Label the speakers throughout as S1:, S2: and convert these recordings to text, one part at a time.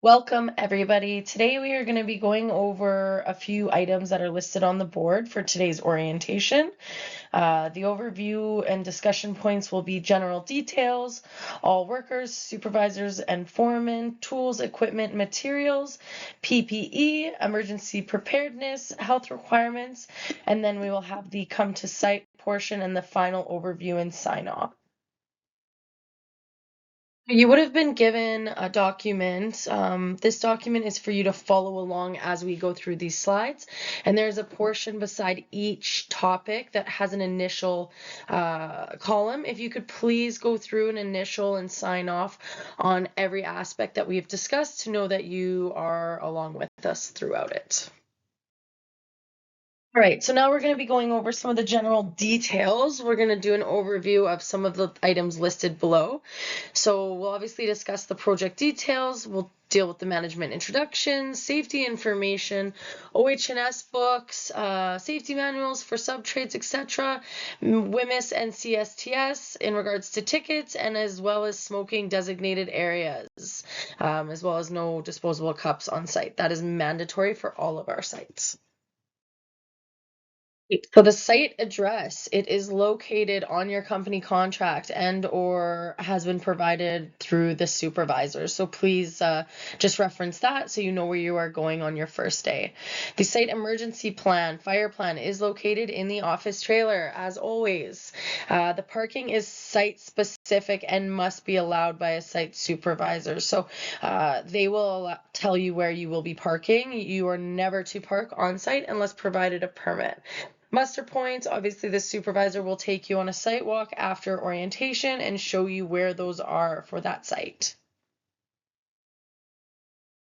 S1: Welcome, everybody. Today we are going to be going over a few items that are listed on the board for today's orientation. The overview and discussion points will be general details, all workers, supervisors, and foremen, tools, equipment, materials, PPE, emergency preparedness, health requirements, and then we will have the come to site portion and the final overview and sign off. You would have been given a document. This document is for you to follow along as we go through these slides. And there's a portion beside each topic that has an initial column. If you could please go through an initial and sign off on every aspect that we've discussed to know that you are along with us throughout it. All right, so now we're going to be going over some of the general details. We're going to do an overview of some of the items listed below. So we'll obviously discuss the project details. We'll deal with the management introduction, safety information, OH&S books, safety manuals for sub-trades, etc., WMIS and CSTS in regards to tickets, and as well as smoking designated areas, as well as no disposable cups on site. That is mandatory for all of our sites. So the site address, it is located on your company contract and or has been provided through the supervisor. So please just reference that so you know where you are going on your first day. The site emergency plan, fire plan is located in the office trailer as always. The parking is site specific and must be allowed by a site supervisor. So they will tell you where you will be parking. You are never to park on site unless provided a permit. Muster points, obviously the supervisor will take you on a site walk after orientation and show you where those are for that site.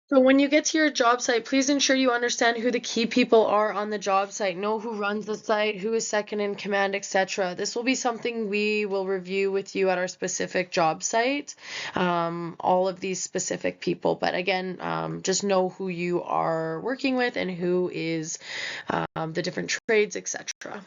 S1: So when you get to your job site, please ensure you understand who the key people are on the job site, know who runs the site, who is second in command, etc. This will be something we will review with you at our specific job site, all of these specific people. But again, just know who you are working with and who is the different trades, etc.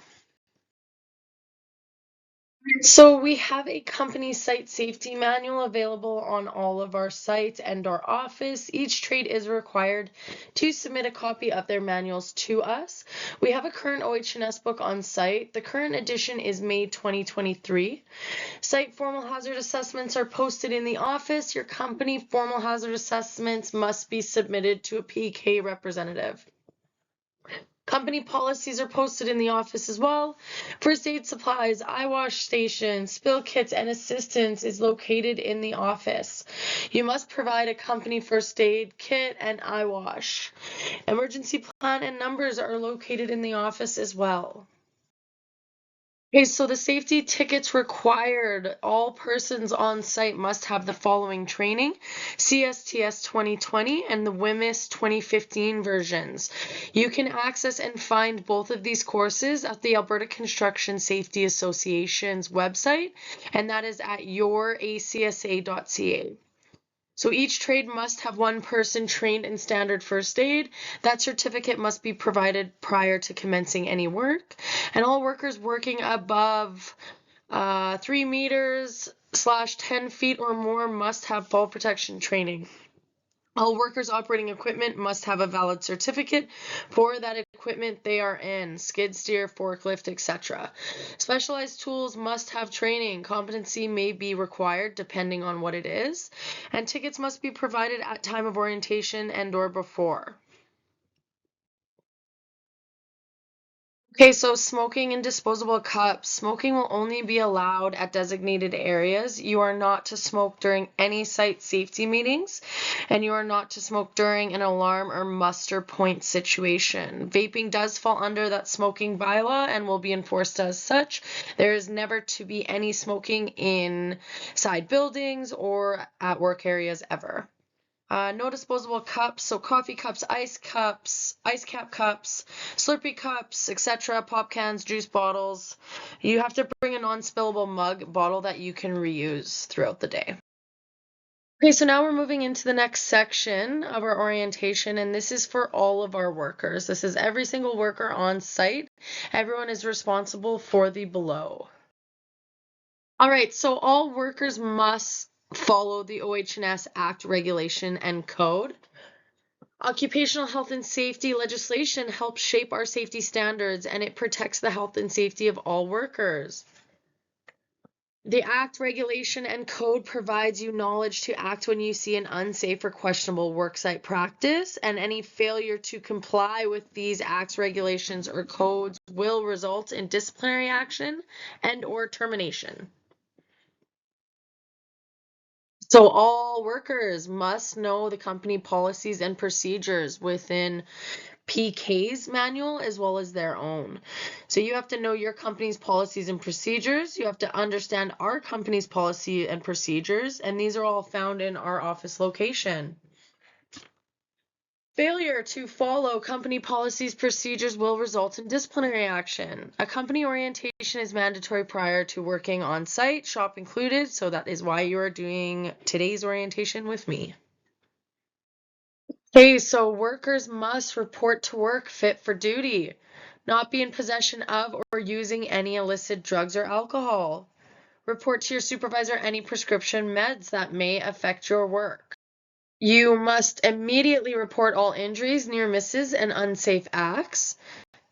S1: So we have a company site safety manual available on all of our sites and our office. Each trade is required to submit a copy of their manuals to us. We have a current OH&S book on site. The current edition is May 2023. Site formal hazard assessments are posted in the office. Your company formal hazard assessments must be submitted to a PK representative. Company policies are posted in the office as well. First aid supplies, eye wash stations, spill kits, and assistance is located in the office. You must provide a company first aid kit and eye wash. Emergency plan and numbers are located in the office as well. Okay, so the safety tickets required. All persons on site must have the following training: CSTS 2020 and the WMIS 2015 versions. You can access and find both of these courses at the Alberta Construction Safety Association's website, and that is at youracsa.ca. So each trade must have one person trained in standard first aid. That certificate must be provided prior to commencing any work. And all workers working above 3 meters / 10 feet or more must have fall protection training. All workers operating equipment must have a valid certificate for that equipment they are in, skid steer, forklift, etc. Specialized tools must have training. Competency may be required depending on what it is, and tickets must be provided at time of orientation and or before. Okay, so smoking in disposable cups. Smoking will only be allowed at designated areas. You are not to smoke during any site safety meetings, and you are not to smoke during an alarm or muster point situation. Vaping does fall under that smoking bylaw and will be enforced as such. There is never to be any smoking inside buildings or at work areas ever. No disposable cups, so coffee cups, ice cap cups, Slurpee cups, etc., pop cans, juice bottles. You have to bring a non-spillable bottle that you can reuse throughout the day. Okay, so now we're moving into the next section of our orientation, and this is for all of our workers. This is every single worker on site. Everyone is responsible for the below. All right, so all workers must follow the OH&S Act regulation and code. Occupational health and safety legislation helps shape our safety standards, and it protects the health and safety of all workers. The Act, regulation, and code provides you knowledge to act when you see an unsafe or questionable worksite practice, and any failure to comply with these acts, regulations, or codes will result in disciplinary action and/or termination. So all workers must know the company policies and procedures within PK's manual as well as their own. So you have to know your company's policies and procedures. You have to understand our company's policy and procedures, and these are all found in our office location. Failure to follow company policies, procedures will result in disciplinary action. A company orientation is mandatory prior to working on site, shop included, so that is why you are doing today's orientation with me. Okay, so workers must report to work fit for duty, not be in possession of or using any illicit drugs or alcohol. Report to your supervisor any prescription meds that may affect your work. You must immediately report all injuries, near misses, and unsafe acts.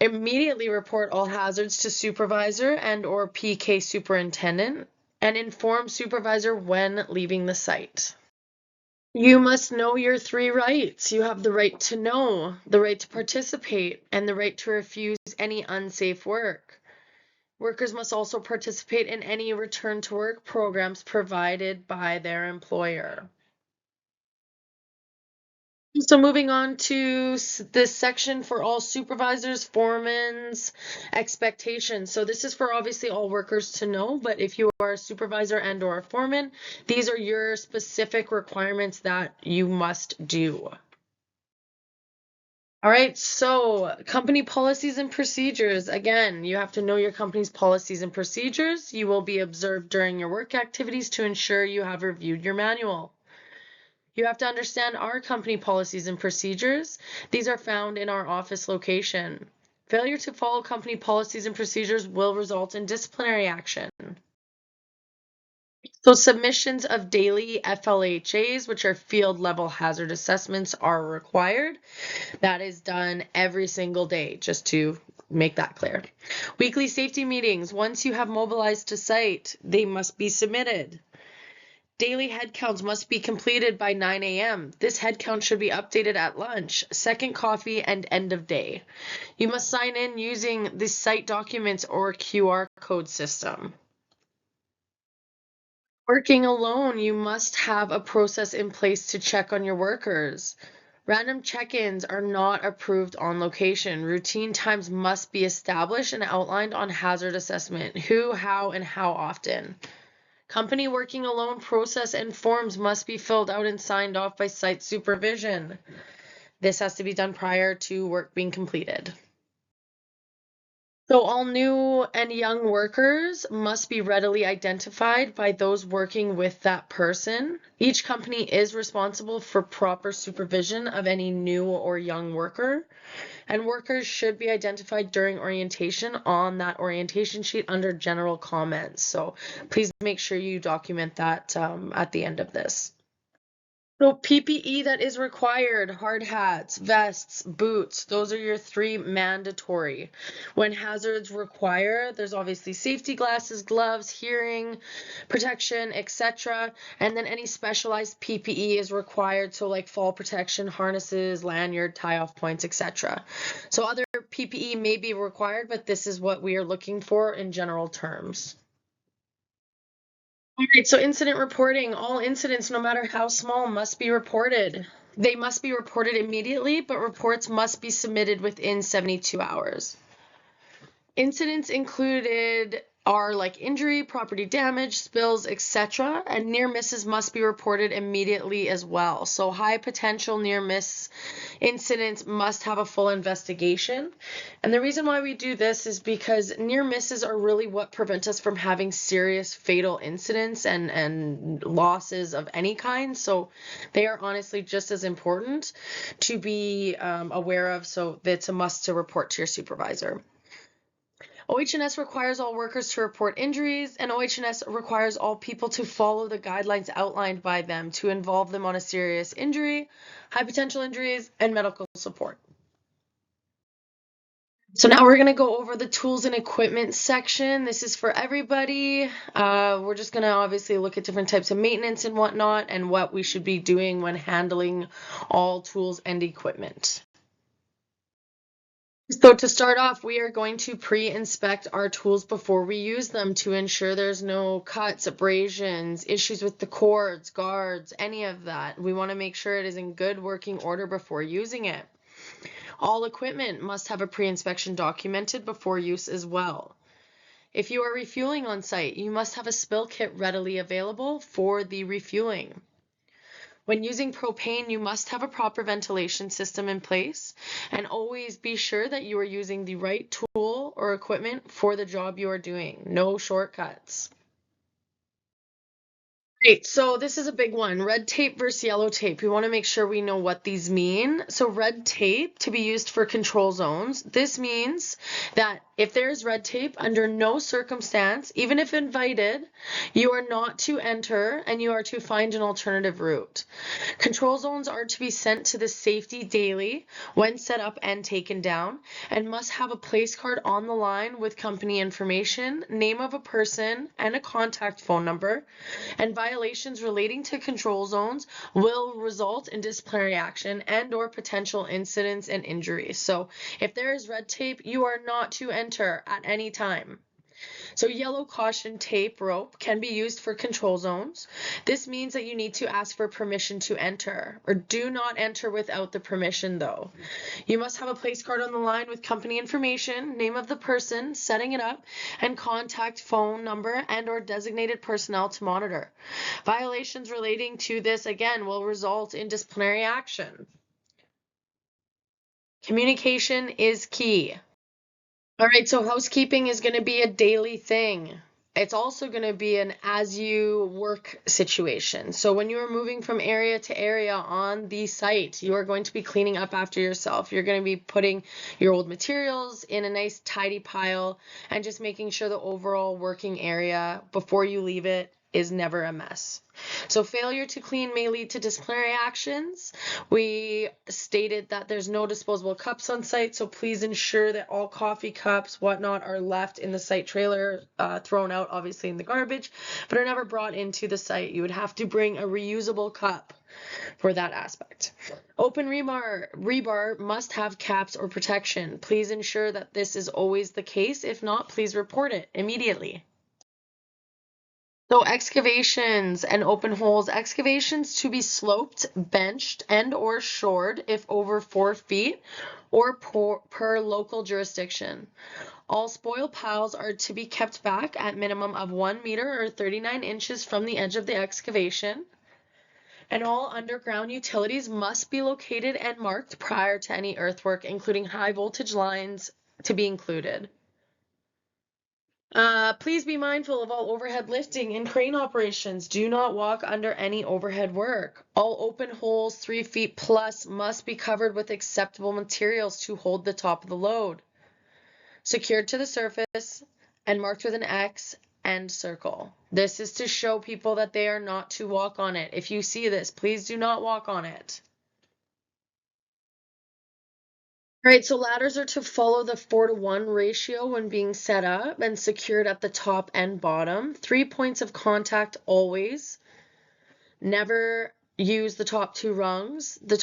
S1: Immediately report all hazards to supervisor and/or PK superintendent, and inform supervisor when leaving the site. You must know your 3 rights. You have the right to know, the right to participate, and the right to refuse any unsafe work. Workers must also participate in any return to work programs provided by their employer. So moving on to this section for all supervisors, foremans, expectations. So this is for obviously all workers to know, but if you are a supervisor and or a foreman, these are your specific requirements that you must do. All right, so company policies and procedures. Again, you have to know your company's policies and procedures. You will be observed during your work activities to ensure you have reviewed your manual. You have to understand our company policies and procedures. These are found in our office location. Failure to follow company policies and procedures will result in disciplinary action. So submissions of daily FLHAs, which are field level hazard assessments, are required. That is done every single day, just to make that clear. Weekly safety meetings, once you have mobilized to site, they must be submitted. Daily head counts must be completed by 9 a.m. This head count should be updated at lunch, second coffee, and end of day. You must sign in using the site documents or QR code system. Working alone, you must have a process in place to check on your workers. Random check-ins are not approved on location. Routine times must be established and outlined on hazard assessment. Who, how, and how often. Company working alone process and forms must be filled out and signed off by site supervision. This has to be done prior to work being completed. So all new and young workers must be readily identified by those working with that person. Each company is responsible for proper supervision of any new or young worker, and workers should be identified during orientation on that orientation sheet under general comments. So please make sure you document that at the end of this. So PPE that is required, hard hats, vests, boots, those are your 3 mandatory. When hazards require, there's obviously safety glasses, gloves, hearing protection, etc. And then any specialized PPE is required, so like fall protection, harnesses, lanyard, tie-off points, etc. So other PPE may be required, but this is what we are looking for in general terms. All right, so incident reporting. All incidents, no matter how small, must be reported. They must be reported immediately, but reports must be submitted within 72 hours. Incidents included are like injury, property damage, spills, etc. And near misses must be reported immediately as well. So high potential near miss incidents must have a full investigation. And the reason why we do this is because near misses are really what prevent us from having serious fatal incidents and losses of any kind. So they are honestly just as important to be aware of. So it's a must to report to your supervisor. OH&S requires all workers to report injuries, and OH&S requires all people to follow the guidelines outlined by them to involve them on a serious injury, high potential injuries, and medical support. So now we're going to go over the tools and equipment section. This is for everybody. We're just going to obviously look at different types of maintenance and whatnot and what we should be doing when handling all tools and equipment. So to start off, we are going to pre-inspect our tools before we use them to ensure there's no cuts, abrasions, issues with the cords, guards, any of that. We want to make sure it is in good working order before using it. All equipment must have a pre-inspection documented before use as well. If you are refueling on site, you must have a spill kit readily available for the refueling. When using propane, you must have a proper ventilation system in place, and always be sure that you are using the right tool or equipment for the job you are doing. No shortcuts. Great, so this is a big one. Red tape versus yellow tape. We want to make sure we know what these mean. So red tape to be used for control zones. This means that if there's red tape, under no circumstance, even if invited, you are not to enter and you are to find an alternative route. Control zones are to be sent to the safety daily when set up and taken down, and must have a place card on the line with company information, name of a person, and a contact phone number. And violations relating to control zones will result in disciplinary action and/or potential incidents and injuries. So if there is red tape, you are not to enter at any time. So yellow caution tape rope can be used for control zones. This means that you need to ask for permission to enter, or do not enter without the permission though. You must have a place card on the line with company information, name of the person setting it up, and contact phone number and/or designated personnel to monitor. Violations relating to this again will result in disciplinary action. Communication is key. All right, so housekeeping is going to be a daily thing. It's also going to be an as you work situation. So when you are moving from area to area on the site, you are going to be cleaning up after yourself. You're going to be putting your old materials in a nice tidy pile and just making sure the overall working area before you leave it is never a mess. So failure to clean may lead to disciplinary actions. We stated that there's no disposable cups on site, so please ensure that all coffee cups, whatnot, are left in the site trailer, thrown out obviously in the garbage, but are never brought into the site. You would have to bring a reusable cup for that aspect. Open rebar must have caps or protection. Please ensure that this is always the case. If not, please report it immediately. So excavations and open holes. Excavations to be sloped, benched, and/or shored if over 4 feet or per local jurisdiction. All spoil piles are to be kept back at minimum of 1 meter or 39 inches from the edge of the excavation. And all underground utilities must be located and marked prior to any earthwork, including high voltage lines to be included. Please be mindful of all overhead lifting and crane operations. Do not walk under any overhead work. All open holes 3 feet plus must be covered with acceptable materials to hold the top of the load. Secured to the surface and marked with an X and circle. This is to show people that they are not to walk on it. If you see this, please do not walk on it. All right, so ladders are to follow the 4-to-1 ratio when being set up and secured at the top and bottom. 3 points of contact always. Never use the top 2 rungs. The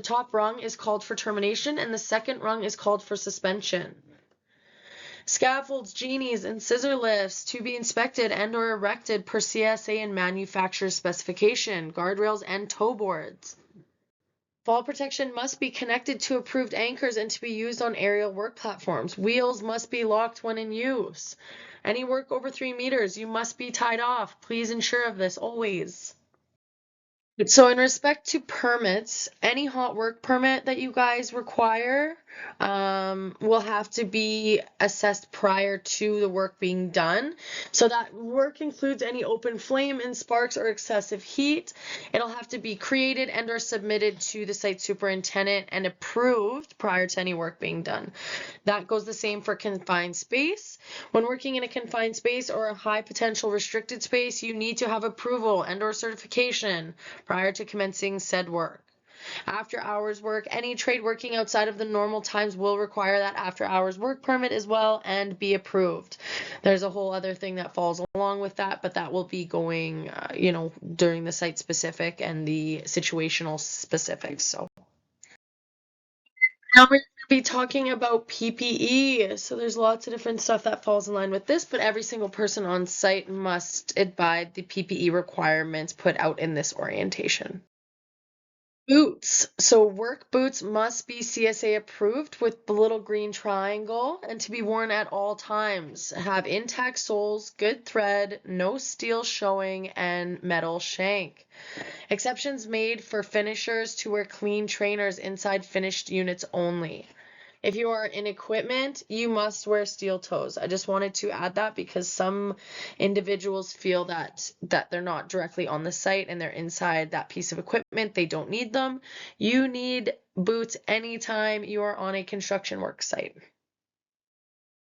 S1: top rung is called for termination and the second rung is called for suspension. Scaffolds, genies, and scissor lifts to be inspected and/or erected per CSA and manufacturer's specification. Guardrails and toe boards. Fall protection must be connected to approved anchors and to be used on aerial work platforms. Wheels must be locked when in use. Any work over 3 meters, you must be tied off. Please ensure of this always. So in respect to permits, any hot work permit that you guys require will have to be assessed prior to the work being done. So that work includes any open flame and sparks or excessive heat. It'll have to be created and or submitted to the site superintendent and approved prior to any work being done. That goes the same for confined space. When working in a confined space or a high potential restricted space, you need to have approval and or certification prior to commencing said work. After hours work, any trade working outside of the normal times will require that after hours work permit as well and be approved. There's a whole other thing that falls along with that, but that will be going, during the site specific and the situational specifics. So now we're going to be talking about PPE. So there's lots of different stuff that falls in line with this, but every single person on site must abide the PPE requirements put out in this orientation. Boots. So work boots must be CSA approved with the little green triangle and to be worn at all times. Have intact soles, good thread, no steel showing, and metal shank. Exceptions made for finishers to wear clean trainers inside finished units only. If you are in equipment, you must wear steel toes. I just wanted to add that because some individuals feel that they're not directly on the site and they're inside that piece of equipment. They don't need them. You need boots anytime you are on a construction work site.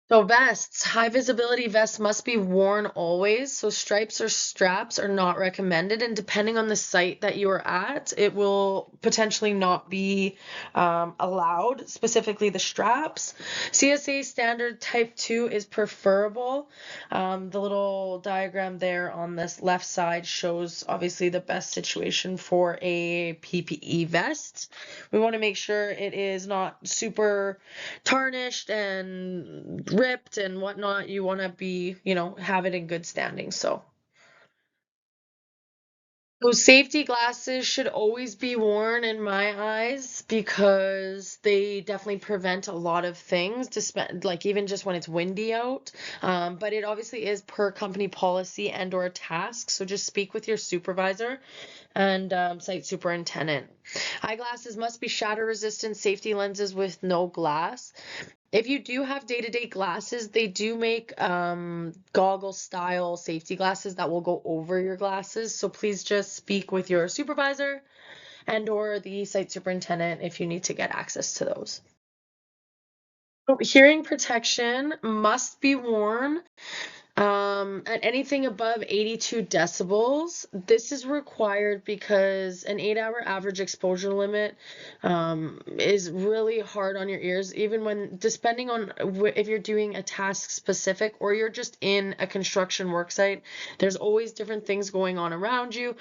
S1: So vests, high visibility vests must be worn always. So stripes or straps are not recommended. And depending on the site that you are at, it will potentially not be allowed, specifically the straps. CSA standard type 2 is preferable. The little diagram there on this left side shows obviously the best situation for a PPE vest. We want to make sure it is not super tarnished and ripped and whatnot. You want to be, have it in good standing. So those safety glasses should always be worn in my eyes because they definitely prevent a lot of things, like even just when it's windy out. But it obviously is per company policy and or task. So just speak with your supervisor and site superintendent. Eyeglasses must be shatter resistant safety lenses with no glass. If you do have day-to-day glasses, they do make goggle style safety glasses that will go over your glasses. So please just speak with your supervisor and or the site superintendent if you need to get access to those. So hearing protection must be worn at anything above 82 decibels. This is required because an 8-hour average exposure limit is really hard on your ears, even when, depending on if you're doing a task specific or you're just in a construction work site, there's always different things going on around you,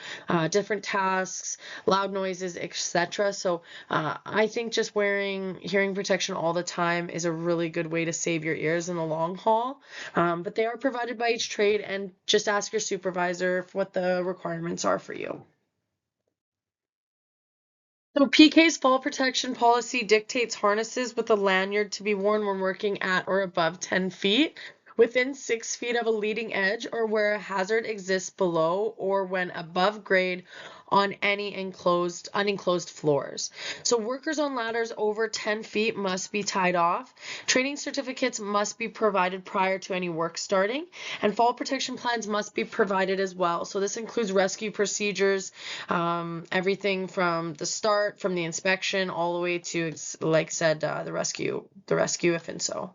S1: different tasks, loud noises, etc. So I think just wearing hearing protection all the time is a really good way to save your ears in the long haul. But they are provided by each trade, and just ask your supervisor what the requirements are for you. So PK's fall protection policy dictates harnesses with a lanyard to be worn when working at or above 10 feet, within 6 feet of a leading edge, or where a hazard exists below, or when above grade on any unenclosed floors. So workers on ladders over 10 feet must be tied off. Training certificates must be provided prior to any work starting, and fall protection plans must be provided as well. So this includes rescue procedures, everything from the start, from the inspection, all the way to, like said, the rescue if and so.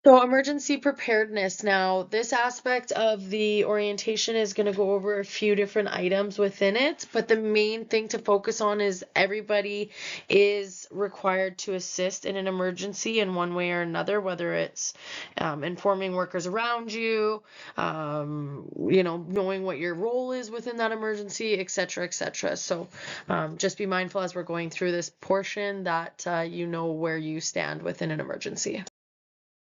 S1: So emergency preparedness. Now, this aspect of the orientation is going to go over a few different items within it, but the main thing to focus on is everybody is required to assist in an emergency in one way or another, whether it's informing workers around you, knowing what your role is within that emergency, etc., etc. So just be mindful as we're going through this portion that you know where you stand within an emergency.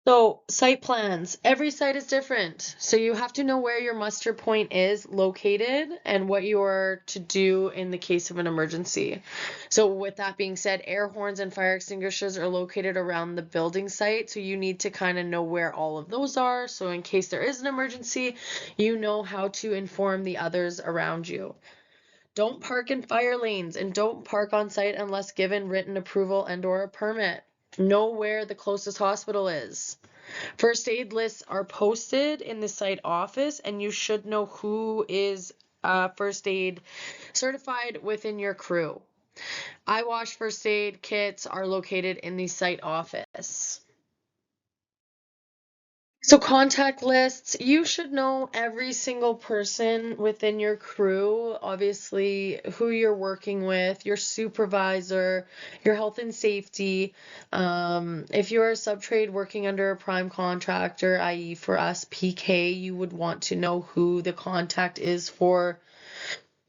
S1: So site plans, every site is different. So you have to know where your muster point is located and what you are to do in the case of an emergency. So with that being said, air horns and fire extinguishers are located around the building site. So you need to kind of know where all of those are. So in case there is an emergency, you know how to inform the others around you. Don't park in fire lanes and don't park on site unless given written approval and or a permit. Know where the closest hospital is. First aid lists are posted in the site office, and you should know who is first aid certified within your crew. Eye wash first aid kits are located in the site office. So contact lists, you should know every single person within your crew, obviously who you're working with, your supervisor, your health and safety. If you're a subtrade working under a prime contractor, i.e. for us PK, you would want to know who the contact is for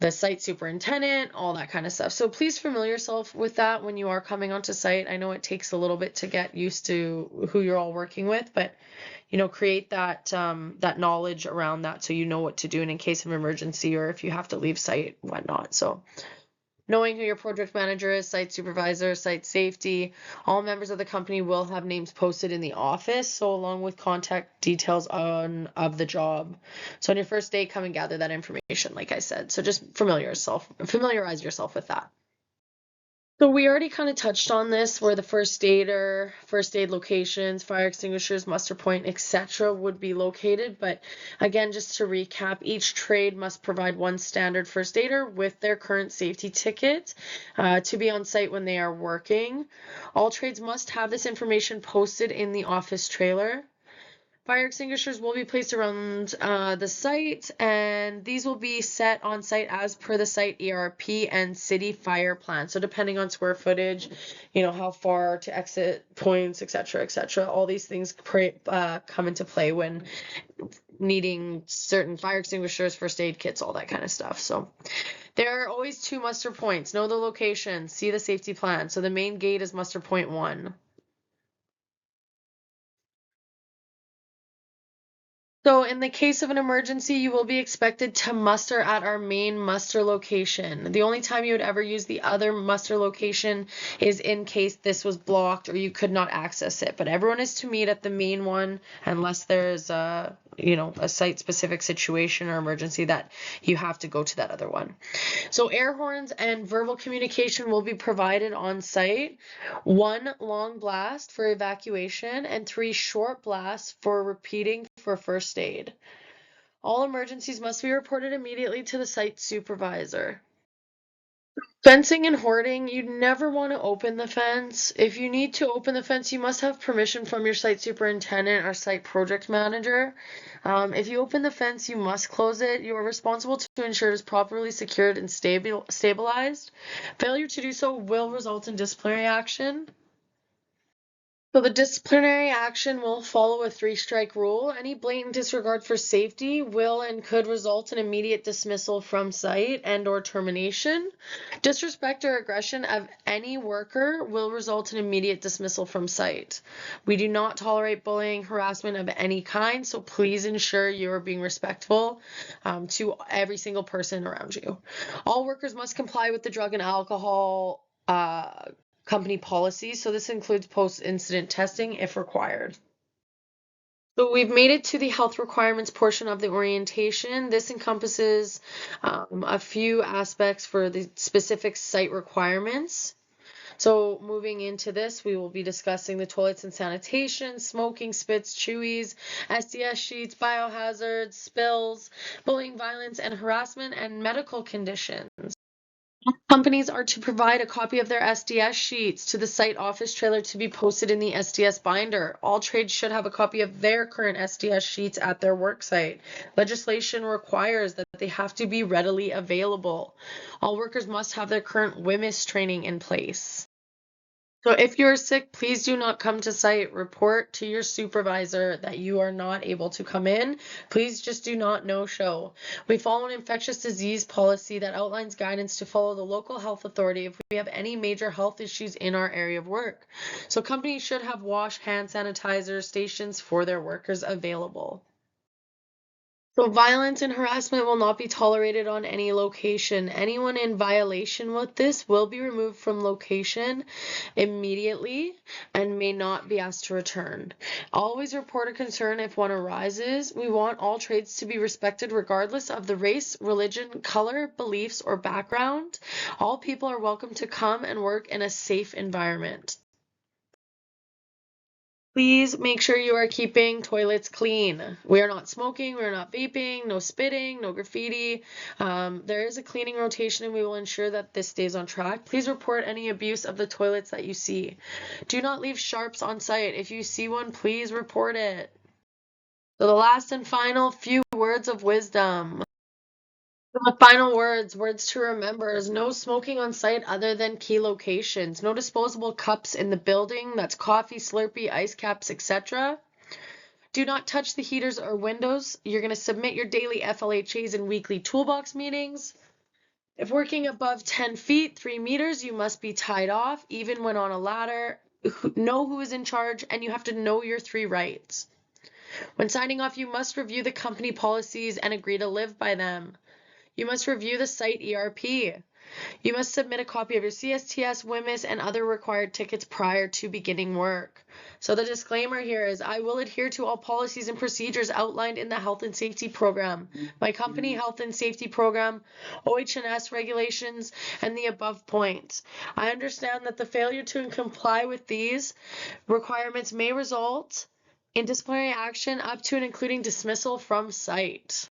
S1: the site superintendent, all that kind of stuff. So please familiar yourself with that when you are coming onto site. I know it takes a little bit to get used to who you're all working with, but create that knowledge around that so you know what to do in case of emergency or if you have to leave site, whatnot. So knowing who your project manager is, site supervisor, site safety, all members of the company will have names posted in the office, so along with contact details of the job. So on your first day, come and gather that information, like I said. So just familiarize yourself with that. So we already kind of touched on this, where the first aid locations, fire extinguishers, muster point, etc. would be located. But again, just to recap, each trade must provide one standard first aider with their current safety ticket to be on site when they are working. All trades must have this information posted in the office trailer. Fire extinguishers will be placed around the site, and these will be set on site as per the site ERP and city fire plan. So depending on square footage, how far to exit points, etc., all these things come into play when needing certain fire extinguishers, first aid kits, all that kind of stuff. So there are always 2 muster points. Know the location, see the safety plan. So the main gate is muster point 1. So in the case of an emergency, you will be expected to muster at our main muster location. The only time you would ever use the other muster location is in case this was blocked or you could not access it. But everyone is to meet at the main one unless there's a site-specific situation or emergency that you have to go to that other one. So air horns and verbal communication will be provided on site. 1 long blast for evacuation and 3 short blasts for repeating for first aid. All emergencies must be reported immediately to the site supervisor. Fencing and hoarding, you never want to open the fence. If you need to open the fence, you must have permission from your site superintendent or site project manager. If you open the fence, you must close it. You are responsible to ensure it is properly secured and stabilized. Failure to do so will result in disciplinary action. So the disciplinary action will follow a 3-strike rule. Any blatant disregard for safety will and could result in immediate dismissal from site and/or termination. Disrespect or aggression of any worker will result in immediate dismissal from site. We do not tolerate bullying, harassment of any kind, so please ensure you are being respectful to every single person around you. All workers must comply with the drug and alcohol company policies, so this includes post-incident testing if required. So we've made it to the health requirements portion of the orientation. This encompasses a few aspects for the specific site requirements. So moving into this, we will be discussing the toilets and sanitation, smoking, spits, chewies, SDS sheets, biohazards, spills, bullying, violence, and harassment, and medical conditions. Companies are to provide a copy of their SDS sheets to the site office trailer to be posted in the SDS binder. All trades should have a copy of their current SDS sheets at their work site. Legislation requires that they have to be readily available. All workers must have their current WMIS training in place. So if you're sick, please do not come to site. Report to your supervisor that you are not able to come in. Please just do not no-show. We follow an infectious disease policy that outlines guidance to follow the local health authority if we have any major health issues in our area of work. So companies should have wash hand sanitizer stations for their workers available. So violence and harassment will not be tolerated on any location. Anyone in violation with this will be removed from location immediately and may not be asked to return. Always report a concern if one arises. We want all trades to be respected regardless of the race, religion, color, beliefs, or background. All people are welcome to come and work in a safe environment. Please make sure you are keeping toilets clean. We are not smoking, we're not vaping, no spitting, no graffiti. There is a cleaning rotation and we will ensure that this stays on track. Please report any abuse of the toilets that you see. Do not leave sharps on site. If you see one, please report it. So the last and final few words of wisdom. The final words to remember is no smoking on site other than key locations. No disposable cups in the building. That's coffee, Slurpee, ice caps, etc. Do not touch the heaters or windows. You're going to submit your daily FLHAs and weekly toolbox meetings. If working above 10 feet, 3 meters, you must be tied off, even when on a ladder. Know who is in charge, and you have to know your 3 rights. When signing off, you must review the company policies and agree to live by them. You must review the site ERP. You must submit a copy of your CSTS, WMIS, and other required tickets prior to beginning work. So the disclaimer here is I will adhere to all policies and procedures outlined in the health and safety program, my company health and safety program, OH&S regulations, and the above points. I understand that the failure to comply with these requirements may result in disciplinary action up to and including dismissal from site.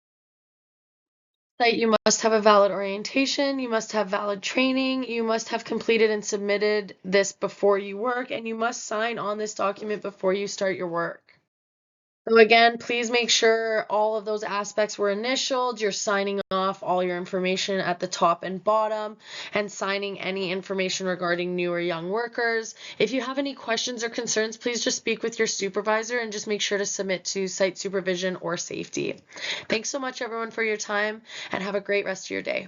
S1: You must have a valid orientation, you must have valid training, you must have completed and submitted this before you work, and you must sign on this document before you start your work. So again, please make sure all of those aspects were initialed. You're signing off all your information at the top and bottom and signing any information regarding new or young workers. If you have any questions or concerns, please just speak with your supervisor and just make sure to submit to site supervision or safety. Thanks so much everyone for your time and have a great rest of your day.